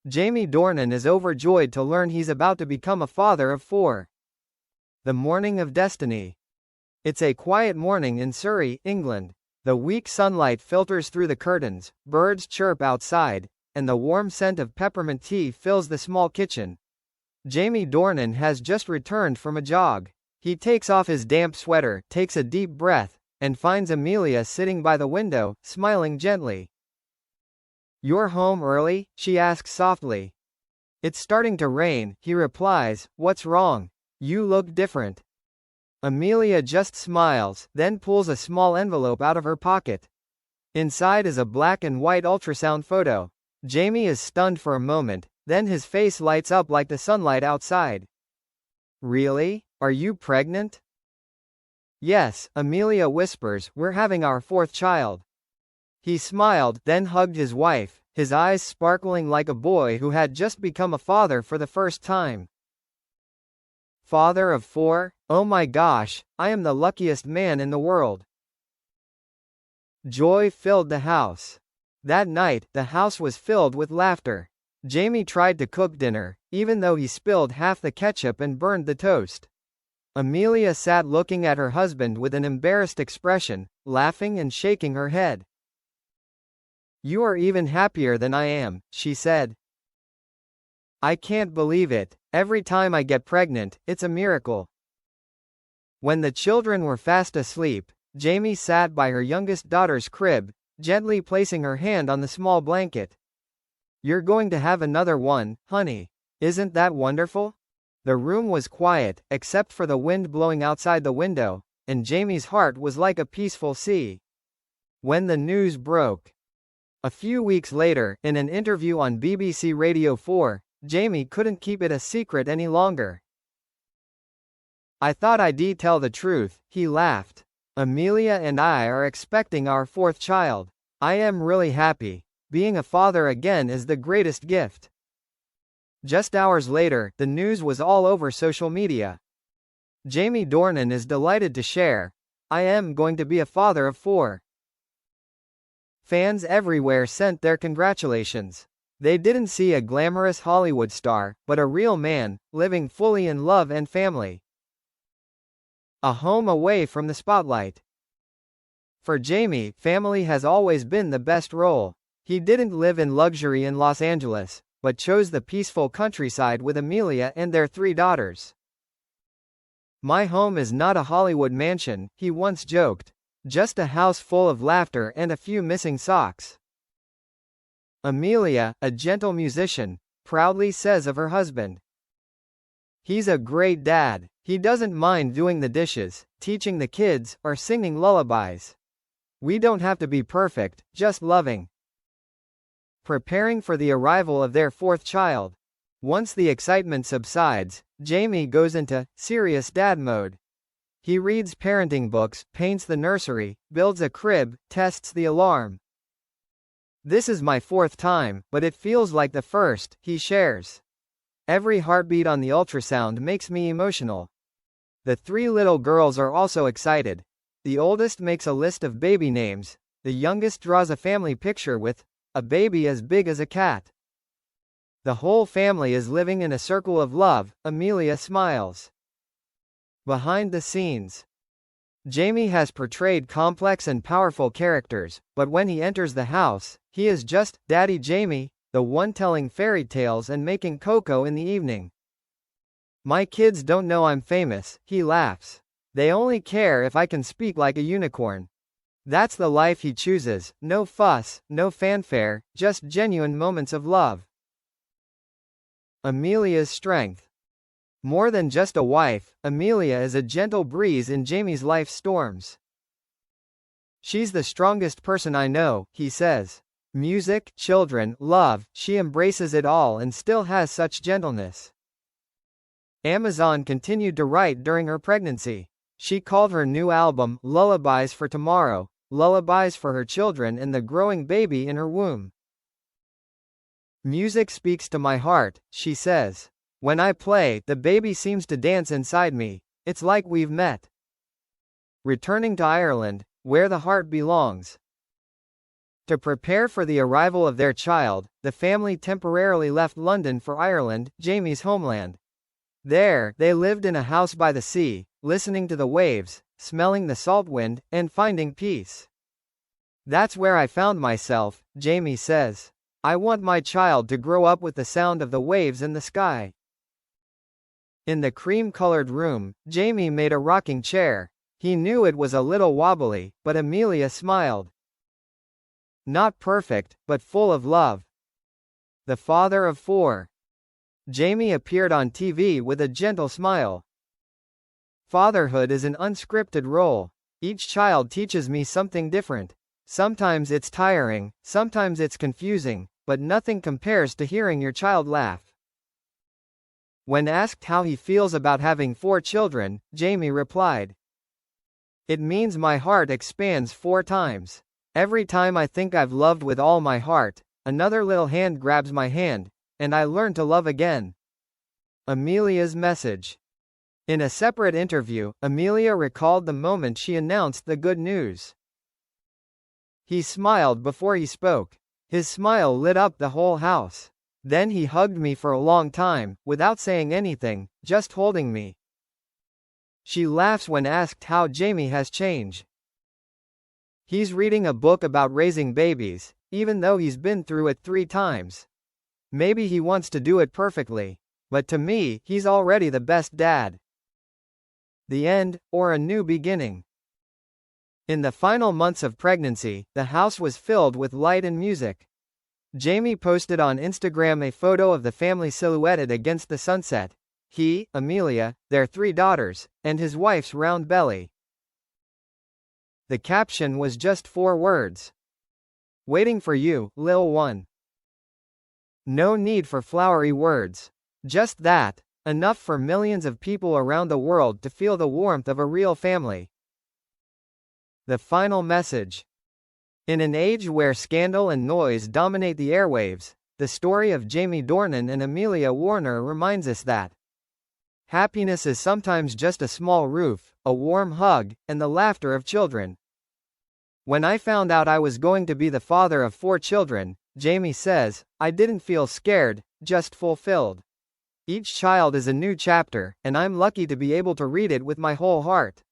Jamie Dornan is overjoyed to learn he's about to become a father of 4. The morning of destiny. It's a quiet morning in Surrey, England. The weak sunlight filters through the curtains, birds chirp outside, and the warm scent of peppermint tea fills the small kitchen. Jamie Dornan has just returned from a jog. He takes off his damp sweater, takes a deep breath, and finds Amelia sitting by the window, smiling gently. "You're home early?" she asks softly. "It's starting to rain," he replies. "What's wrong? You look different." Amelia just smiles, then pulls a small envelope out of her pocket. Inside is a black and white ultrasound photo. Jamie is stunned for a moment, then his face lights up like the sunlight outside. "Really? Are you pregnant?" "Yes," Amelia whispers, "we're having our 4th child." He smiled, then hugged his wife, his eyes sparkling like a boy who had just become a father for the first time. "Father of 4? Oh my gosh, I am the luckiest man in the world." Joy filled the house. That night, the house was filled with laughter. Jamie tried to cook dinner, even though he spilled half the ketchup and burned the toast. Amelia sat looking at her husband with an embarrassed expression, laughing and shaking her head. "You are even happier than I am," she said. "I can't believe it. Every time I get pregnant, it's a miracle." When the children were fast asleep, Jamie sat by her youngest daughter's crib, gently placing her hand on the small blanket. "You're going to have another one, honey. Isn't that wonderful?" The room was quiet, except for the wind blowing outside the window, and Jamie's heart was like a peaceful sea. When the news broke. A few weeks later, in an interview on BBC Radio 4, Jamie couldn't keep it a secret any longer. "I thought I'd tell the truth," he laughed. "Amelia and I are expecting our 4th child. I am really happy. Being a father again is the greatest gift." Just hours later, the news was all over social media. Jamie Dornan is delighted to share, "I am going to be a father of 4. Fans everywhere sent their congratulations. They didn't see a glamorous Hollywood star, but a real man, living fully in love and family. A home away from the spotlight. For Jamie, family has always been the best role. He didn't live in luxury in Los Angeles, but chose the peaceful countryside with Amelia and their 3 daughters. "My home is not a Hollywood mansion," he once joked. "Just a house full of laughter and a few missing socks." Amelia, a gentle musician, proudly says of her husband, "He's a great dad. He doesn't mind doing the dishes, teaching the kids, or singing lullabies. We don't have to be perfect, just loving." Preparing for the arrival of their 4th child. Once the excitement subsides, Jamie goes into serious dad mode. He reads parenting books, paints the nursery, builds a crib, tests the alarm. "This is my 4th time, but it feels like the first," he shares. "Every heartbeat on the ultrasound makes me emotional." The 3 little girls are also excited. The oldest makes a list of baby names. The youngest draws a family picture with a baby as big as a cat. The whole family is living in a circle of love, Amelia smiles. Behind the scenes. Jamie has portrayed complex and powerful characters, but when he enters the house, he is just Daddy Jamie, the one telling fairy tales and making cocoa in the evening. "My kids don't know I'm famous," he laughs. "They only care if I can speak like a unicorn." That's the life he chooses, no fuss, no fanfare, just genuine moments of love. Amelia's strength. More than just a wife, Amelia is a gentle breeze in Jamie's life's storms. "She's the strongest person I know," he says. Music, children, love, she embraces it all and still has such gentleness. Amazon continued to write during her pregnancy. She called her new album, Lullabies for Tomorrow, lullabies for her children and the growing baby in her womb. "Music speaks to my heart," she says. "When I play, the baby seems to dance inside me. It's like we've met." Returning to Ireland, where the heart belongs. To prepare for the arrival of their child, the family temporarily left London for Ireland, Jamie's homeland. There, they lived in a house by the sea, listening to the waves, smelling the salt wind, and finding peace. That's where I found myself, Jamie says. I want my child to grow up with the sound of the waves and the sky. In the cream-colored room, Jamie made a rocking chair. He knew it was a little wobbly, but Amelia smiled. Not perfect, but full of love. The father of 4. Jamie appeared on TV with a gentle smile. Fatherhood is an unscripted role. Each child teaches me something different. Sometimes it's tiring, sometimes it's confusing, but nothing compares to hearing your child laugh. When asked how he feels about having 4 children, Jamie replied, "It means my heart expands 4 times. Every time I think I've loved with all my heart, another little hand grabs my hand, and I learn to love again." Amelia's message. In a separate interview, Amelia recalled the moment she announced the good news. He smiled before he spoke. His smile lit up the whole house. Then he hugged me for a long time, without saying anything, just holding me. She laughs when asked how Jamie has changed. He's reading a book about raising babies, even though he's been through it 3 times. Maybe he wants to do it perfectly. But to me, he's already the best dad. The end, or a new beginning. In the final months of pregnancy, the house was filled with light and music. Jamie posted on Instagram a photo of the family silhouetted against the sunset. He, Amelia, their 3 daughters, and his wife's round belly. The caption was just 4 words. "Waiting for you, Lil One." No need for flowery words. Just that, enough for millions of people around the world to feel the warmth of a real family. The final message. In an age where scandal and noise dominate the airwaves, the story of Jamie Dornan and Amelia Warner reminds us that happiness is sometimes just a small roof, a warm hug, and the laughter of children. When I found out I was going to be the father of 4 children, Jamie says, I didn't feel scared, just fulfilled. Each child is a new chapter, and I'm lucky to be able to read it with my whole heart.